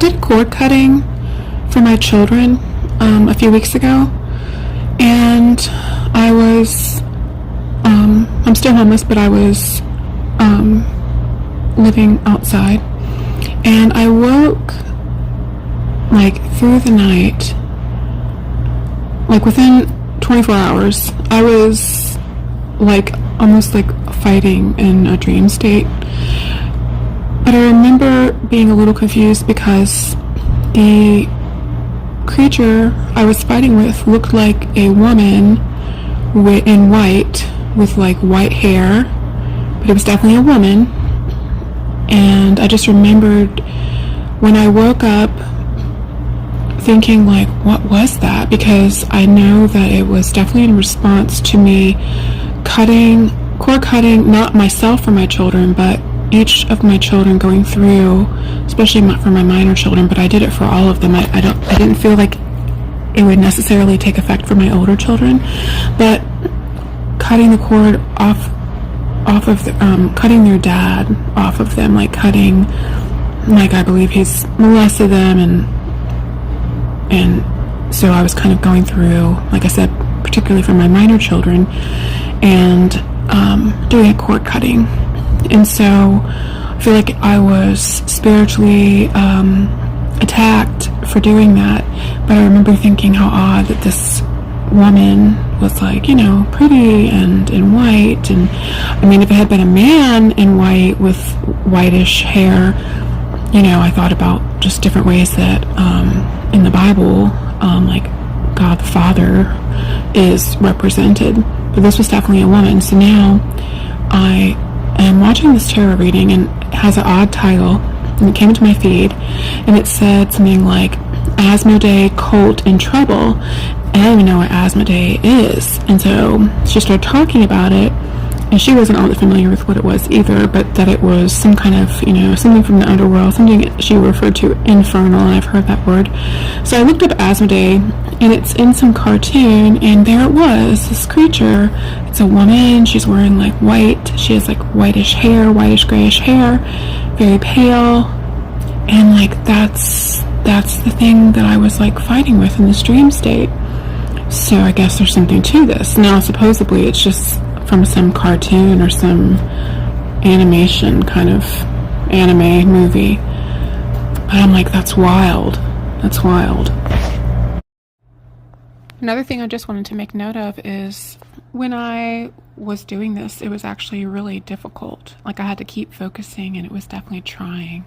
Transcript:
did cord cutting for my children a few weeks ago, and I'm still homeless, but I was living outside, and I woke like through the night, like within 24 hours, I was like almost like fighting in a dream state. But I remember being a little confused because the creature I was fighting with looked like a woman in white with like white hair, but it was definitely a woman. And I just remembered when I woke up thinking like, what was that? Because I know that it was definitely in response to me cord cutting, not myself or my children, but each of my children going through, especially for my minor children, but I did it for all of them. I didn't feel like it would necessarily take effect for my older children, but cutting the cord off of cutting their dad off of them, like cutting, like I believe he's molested them, and so I was kind of going through, like I said, particularly for my minor children, and doing a cord cutting. And so I feel like I was spiritually attacked for doing that. But I remember thinking how odd that this woman was like, pretty and in white. And I mean, if it had been a man in white with whitish hair, I thought about just different ways that in the Bible, like God the Father is represented. But this was definitely a woman. So now I am watching this tarot reading, and it has an odd title, and it came into my feed, and it said something like Asmoday cult in trouble, and I don't even know what Asmoday is. And so she started talking about it, and she wasn't all that familiar with what it was either, but that it was some kind of, something from the underworld, something she referred to Infernal, and I've heard that word. So I looked up Asmoday, and it's in some cartoon, and there it was, this creature. It's a woman, she's wearing like white, she has like whitish hair, whitish grayish hair, very pale, and like that's the thing that I was like fighting with in this dream state. So I guess there's something to this. Now supposedly it's just from some cartoon or some animation kind of anime movie, but I'm like, that's wild. Another thing I just wanted to make note of is when I was doing this, it was actually really difficult. Like I had to keep focusing, and it was definitely trying.